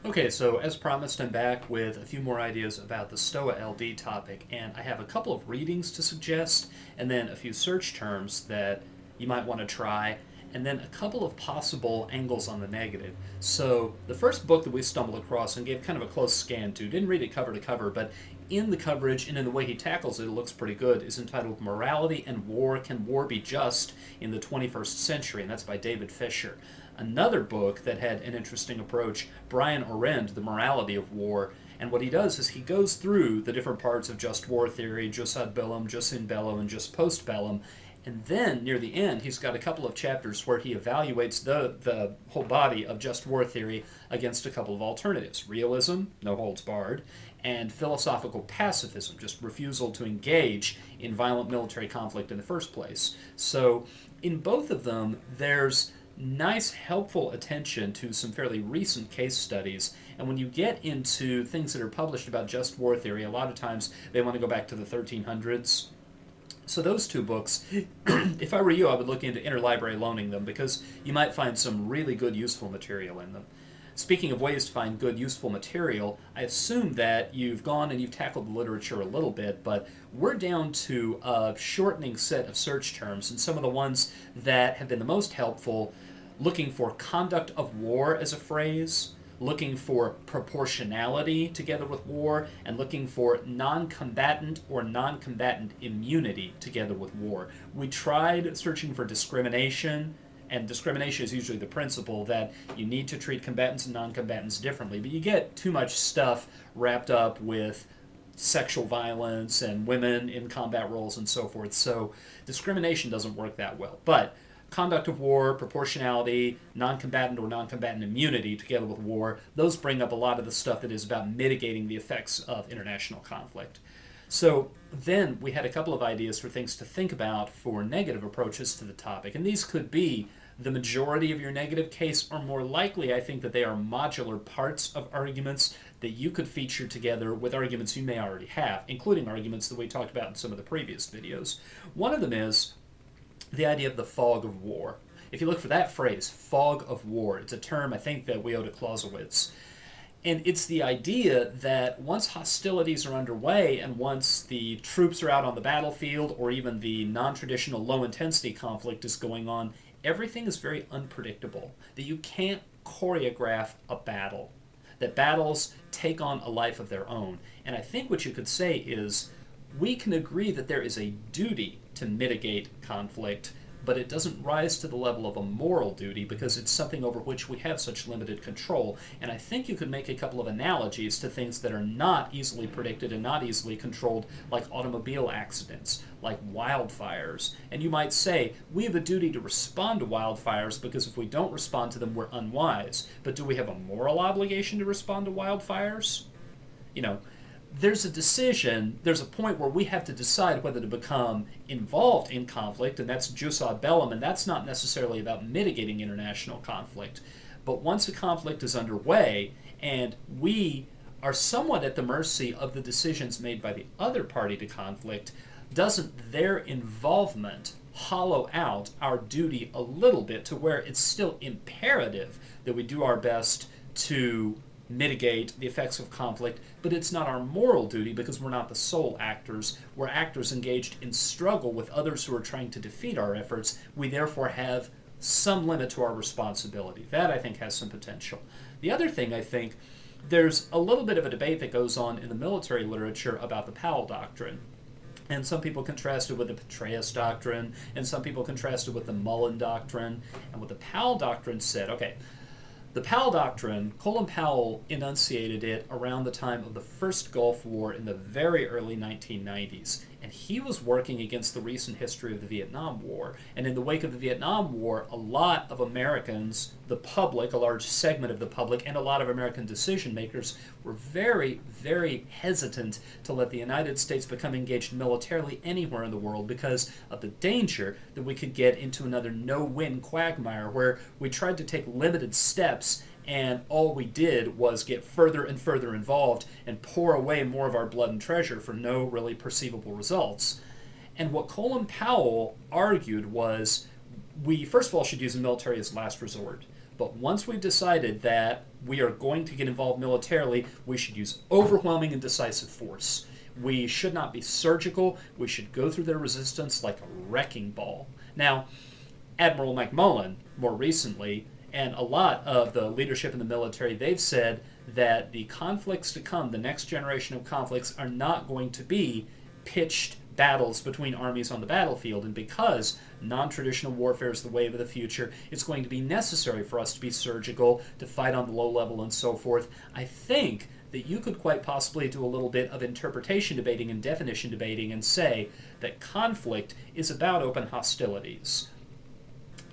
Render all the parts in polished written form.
Okay, so as promised, I'm back with a few more ideas about the Stoa LD topic, and I have a couple of readings to suggest, and then a few search terms that you might want to try, and then a couple of possible angles on the negative. So, the first book that we stumbled across and gave kind of a close scan to, didn't read it cover to cover, but in the coverage and in the way he tackles it, it looks pretty good, is entitled Morality and War: Can War Be Just in the 21st Century? And that's by David Fisher. Another book that had an interesting approach, Brian Orend, The Morality of War. And what he does is he goes through the different parts of just war theory, jus ad bellum, jus in bello, and jus post bellum. And then near the end, he's got a couple of chapters where he evaluates the whole body of just war theory against a couple of alternatives: realism, no holds barred, and philosophical pacifism, just refusal to engage in violent military conflict in the first place. So in both of them, there's nice, helpful attention to some fairly recent case studies. And when you get into things that are published about just war theory, a lot of times they want to go back to the 1300s. So those two books, if I were you, I would look into interlibrary loaning them because you might find some really good, useful material in them. Speaking of ways to find good, useful material, I assume that you've gone and you've tackled the literature a little bit, but we're down to a shortening set of search terms, and some of the ones that have been the most helpful: looking for conduct of war as a phrase, looking for proportionality together with war, and looking for non-combatant or non-combatant immunity together with war. We tried searching for discrimination, and discrimination is usually the principle that you need to treat combatants and non-combatants differently, but you get too much stuff wrapped up with sexual violence and women in combat roles and so forth, so discrimination doesn't work that well. But conduct of war, proportionality, non-combatant or non-combatant immunity together with war, those bring up a lot of the stuff that is about mitigating the effects of international conflict. So then we had a couple of ideas for things to think about for negative approaches to the topic, and these could be the majority of your negative case, or more likely, I think that they are modular parts of arguments that you could feature together with arguments you may already have, including arguments that we talked about in some of the previous videos. One of them is the idea of the fog of war. If you look for that phrase, fog of war, it's a term I think that we owe to Clausewitz. And it's the idea that once hostilities are underway and once the troops are out on the battlefield, or even the non-traditional low-intensity conflict is going on, everything is very unpredictable, that you can't choreograph a battle, that battles take on a life of their own. And I think what you could say is, we can agree that there is a duty to mitigate conflict, but it doesn't rise to the level of a moral duty because it's something over which we have such limited control. And I think you could make a couple of analogies to things that are not easily predicted and not easily controlled, like automobile accidents, like wildfires. And you might say, we have a duty to respond to wildfires because if we don't respond to them, we're unwise. But do we have a moral obligation to respond to wildfires? There's a decision, there's a point where we have to decide whether to become involved in conflict, and that's jus ad bellum, and that's not necessarily about mitigating international conflict. But once a conflict is underway, and we are somewhat at the mercy of the decisions made by the other party to conflict, doesn't their involvement hollow out our duty a little bit to where it's still imperative that we do our best to mitigate the effects of conflict, but it's not our moral duty because we're not the sole actors. We're actors engaged in struggle with others who are trying to defeat our efforts. We therefore have some limit to our responsibility. That, I think, has some potential. The other thing, I think, there's a little bit of a debate that goes on in the military literature about the Powell Doctrine. And some people contrast it with the Petraeus Doctrine, and some people contrast it with the Mullen Doctrine. And what the Powell Doctrine said, the Powell Doctrine, Colin Powell enunciated it around the time of the first Gulf War in the very early 1990s. And he was working against the recent history of the Vietnam War. And in the wake of the Vietnam War, a lot of Americans, the public, a large segment of the public, and a lot of American decision makers were very, very hesitant to let the United States become engaged militarily anywhere in the world because of the danger that we could get into another no-win quagmire where we tried to take limited steps and all we did was get further and further involved and pour away more of our blood and treasure for no really perceivable results. And what Colin Powell argued was, we first of all should use the military as last resort. But once we've decided that we are going to get involved militarily, we should use overwhelming and decisive force. We should not be surgical. We should go through their resistance like a wrecking ball. Now, Admiral McMullen, more recently, and a lot of the leadership in the military, they've said that the conflicts to come, the next generation of conflicts, are not going to be pitched battles between armies on the battlefield. And because non-traditional warfare is the wave of the future, it's going to be necessary for us to be surgical, to fight on the low level and so forth. I think that you could quite possibly do a little bit of interpretation debating and definition debating and say that conflict is about open hostilities.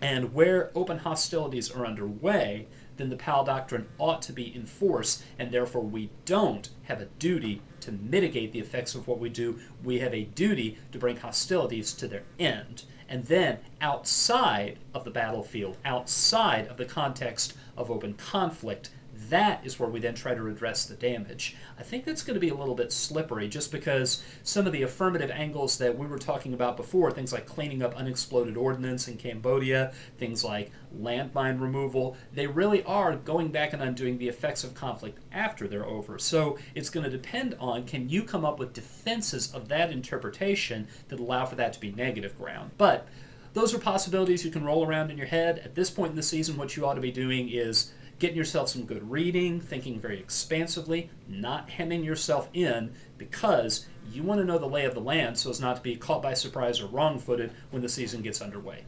And where open hostilities are underway, then the Powell Doctrine ought to be enforced, and therefore we don't have a duty to mitigate the effects of what we do. We have a duty to bring hostilities to their end. And then outside of the battlefield, outside of the context of open conflict, that is where we then try to redress the damage. I think that's going to be a little bit slippery just because some of the affirmative angles that we were talking about before, things like cleaning up unexploded ordnance in Cambodia, things like landmine removal, they really are going back and undoing the effects of conflict after they're over. So it's going to depend on, can you come up with defenses of that interpretation that allow for that to be negative ground? But those are possibilities you can roll around in your head. At this point in the season, what you ought to be doing is getting yourself some good reading, thinking very expansively, not hemming yourself in, because you want to know the lay of the land so as not to be caught by surprise or wrong-footed when the season gets underway.